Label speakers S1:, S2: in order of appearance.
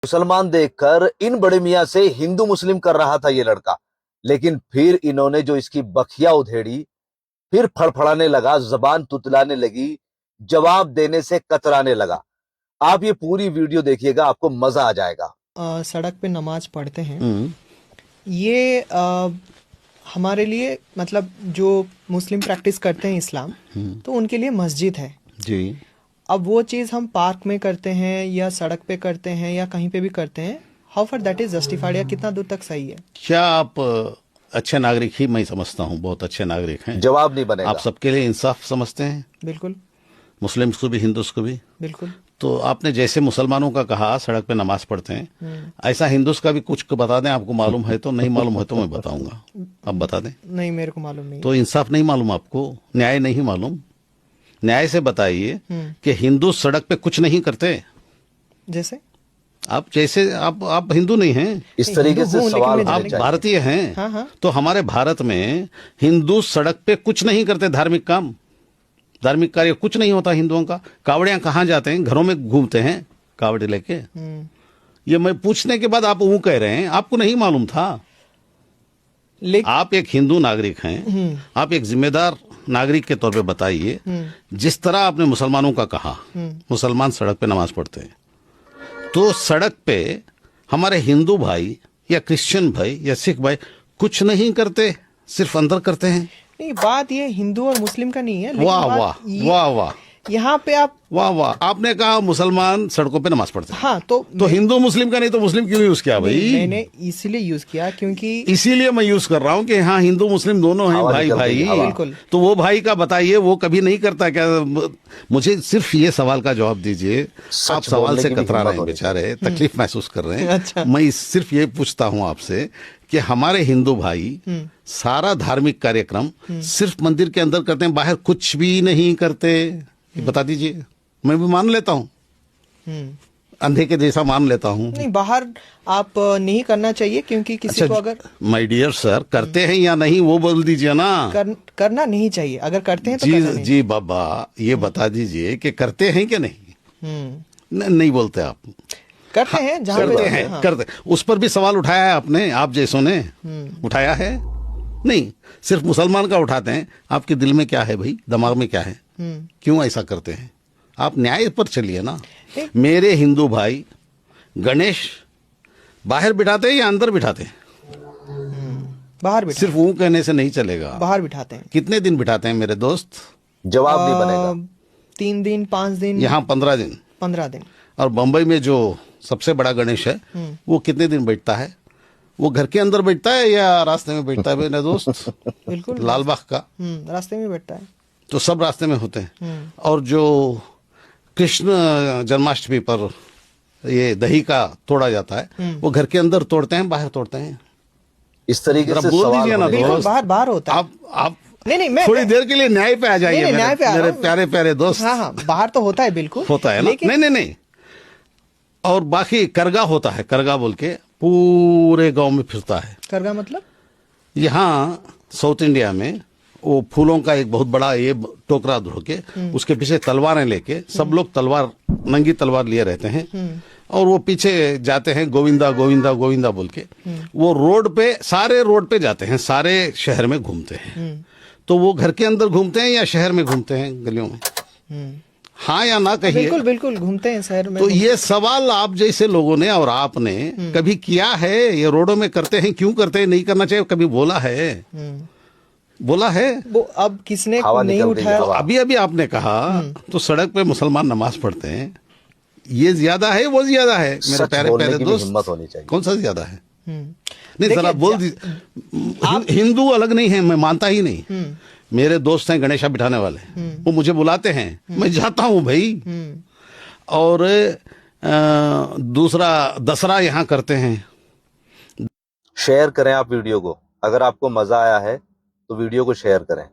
S1: मुसलमान देखकर इन बड़े मियां से हिंदू मुस्लिम कर रहा था ये लड़का, लेकिन फिर इन्होंने जो इसकी बखिया उधेड़ी, फिर फड़फड़ाने लगा, जबान तुतलाने लगी, जवाब देने से कतराने लगा। आप ये पूरी वीडियो देखिएगा, आपको मजा आ जाएगा।
S2: सड़क पे नमाज पढ़ते हैं ये हमारे लिए मतलब जो मुस्लिम प्रैक्टिस करते हैं इस्लाम तो उनके लिए मस्जिद है
S3: जी।
S2: अब वो चीज़ हम पार्क में करते हैं या सड़क पे करते हैं या कहीं पे भी करते हैं, how for that is justified या कितना दूर तक सही है?
S3: क्या आप अच्छे नागरिक ही मैं समझता हूँ, बहुत अच्छे नागरिक हैं।
S1: जवाब नहीं बनेगा।
S3: आप सबके लिए इंसाफ समझते हैं?
S2: बिल्कुल।
S3: मुस्लिम्स को भी, हिंदूस को भी?
S2: बिल्कुल।
S3: तो आपने जैसे मुसलमानों का कहा सड़क पे नमाज पढ़ते हैं, ऐसा हिंदूस का भी कुछ बता दें। आपको मालूम है तो, नहीं मालूम है तो मैं बताऊंगा। आप बता दें।
S2: नहीं, मेरे को मालूम नहीं।
S3: तो इंसाफ नहीं मालूम आपको, न्याय नहीं मालूम? न्याय से बताइए कि हिंदू सड़क पे कुछ नहीं करते।
S2: जैसे
S3: आप हिंदू नहीं हैं,
S1: इस तरीके से सवाल
S3: आप भारतीय हैं।
S2: हाँ, हाँ।
S3: तो हमारे भारत में हिंदू सड़क पे कुछ नहीं करते, धार्मिक काम, धार्मिक कार्य कुछ नहीं होता हिंदुओं का। कावड़ियां कहाँ जाते हैं? घरों में घूमते हैं कावड़े लेके। ये मैं पूछने के बाद आप वो कह रहे हैं आपको नहीं मालूम था। आप एक हिंदू नागरिक हैं, आप एक जिम्मेदार नागरिक के तौर पे बताइए, जिस तरह आपने मुसलमानों का कहा मुसलमान सड़क पे नमाज पढ़ते हैं, तो सड़क पे हमारे हिंदू भाई या क्रिश्चियन भाई या सिख भाई कुछ नहीं करते, सिर्फ अंदर करते हैं।
S2: नहीं, बात ये हिंदू और मुस्लिम का नहीं है।
S3: वाह वाह वाह वाह,
S2: यहाँ पे आप
S3: वाह वाह, आपने कहा मुसलमान सड़कों पे नमाज पढ़ते हैं।
S2: हाँ, तो
S3: हिंदू मुस्लिम का नहीं तो मुस्लिम क्यों यूज किया भाई?
S2: मैंने इसीलिए यूज किया क्योंकि
S3: इसीलिए मैं यूज कर रहा हूँ कि हाँ हिंदू मुस्लिम दोनों हैं भाई भाई।
S2: बिल्कुल।
S3: तो वो भाई का बताइए, वो कभी नहीं करता क्या? मुझे सिर्फ ये सवाल का जवाब दीजिए। आप सवाल से कतरा रहे हैं बेचारे, तकलीफ महसूस कर रहे हैं।
S2: अच्छा।
S3: मैं सिर्फ ये पूछता हूँ आपसे कि हमारे हिंदू भाई सारा धार्मिक कार्यक्रम सिर्फ मंदिर के अंदर करते हैं, बाहर कुछ भी नहीं करते? बता दीजिए, मैं भी मान लेता हूँ, अंधे के जैसा मान लेता हूँ।
S2: नहीं, बाहर आप नहीं करना चाहिए क्योंकि किसी को अगर
S3: माय डियर सर करते हैं या नहीं वो बोल दीजिए ना।
S2: करना नहीं चाहिए, अगर करते हैं तो
S3: जी
S2: करना नहीं।
S3: जी बाबा, ये बता दीजिए कि करते हैं कि नहीं? नहीं बोलते आप।
S2: करते हैं जहाँ
S3: करते हैं।
S2: हाँ।
S3: करते, उस पर भी सवाल उठाया है आपने, आप जैसों ने उठाया है? नहीं, सिर्फ मुसलमान का उठाते हैं। आपके दिल में क्या है भाई, दिमाग में क्या है, क्यों ऐसा करते हैं? आप न्याय पर चलिए ना। मेरे हिंदू भाई गणेश बाहर बिठाते हैं या अंदर बिठाते हैं?
S2: बाहर बिठाते।
S3: सिर्फ वो कहने से नहीं चलेगा,
S2: बाहर बिठाते हैं।
S3: कितने दिन बिठाते हैं मेरे दोस्त?
S1: जवाब नहीं बनेगा।
S2: 3 दिन 5 दिन,
S3: यहाँ 15 दिन।
S2: 15 दिन।
S3: और बंबई में जो सबसे बड़ा गणेश है वो कितने दिन बैठता है? वो घर के अंदर बैठता है या रास्ते में बैठता है मेरे दोस्त?
S2: बिल्कुल
S3: लालबाग का
S2: रास्ते में बैठता है।
S3: तो सब रास्ते में होते हैं। और जो कृष्ण जन्माष्टमी पर ये दही का तोड़ा जाता है, वो घर के अंदर तोड़ते हैं, बाहर तोड़ते हैं?
S1: इस तरीके से
S3: बोल दीजिए ना दोस्त।
S2: बाहर होता है।
S3: आप
S2: नहीं, मैं
S3: थोड़ी देर के लिए न्याय पे आ जाइए।
S2: न्याय पे
S3: मेरे प्यारे प्यारे दोस्त।
S2: हाँ, बाहर तो होता है, बिल्कुल
S3: होता है ना। नहीं। और बाकी करगा होता है, करगा बोल के पूरे गांव में फिरता है।
S2: करगा मतलब?
S3: यहाँ साउथ इंडिया में वो फूलों का एक बहुत बड़ा ये टोकरा धो के उसके पीछे तलवारें लेके सब लोग तलवार, नंगी तलवार लिए रहते हैं और वो पीछे जाते हैं गोविंदा गोविंदा गोविंदा बोल के। वो रोड पे, सारे रोड पे जाते हैं, सारे शहर में घूमते हैं। तो वो घर के अंदर घूमते हैं या शहर में घूमते हैं, गलियों में? हाँ या ना कहिए।
S2: बिल्कुल बिल्कुल घूमते हैं शहर में।
S3: तो ये सवाल आप जैसे लोगों ने और आपने कभी किया है? ये रोडों में करते हैं, क्यों करते हैं? नहीं करना चाहिए, कभी बोला है? बोला है?
S2: वो अब किसने नहीं उठाया?
S3: अभी आपने कहा तो सड़क पे मुसलमान नमाज पढ़ते हैं, ये ज्यादा है वो ज्यादा है? मेरे प्यारे प्यारे दोस्त,
S1: हिम्मत होनी चाहिए।
S3: कौन सा ज्यादा है? नहीं जरा बोल दीजिए। हिंदू अलग नहीं है, मैं मानता ही नहीं। मेरे दोस्त हैं गणेशा बिठाने वाले, वो मुझे बुलाते हैं, मैं जाता हूँ भाई। और दूसरा दसरा यहाँ करते हैं।
S1: शेयर करें आप वीडियो को, अगर आपको मजा आया है तो वीडियो को शेयर करें।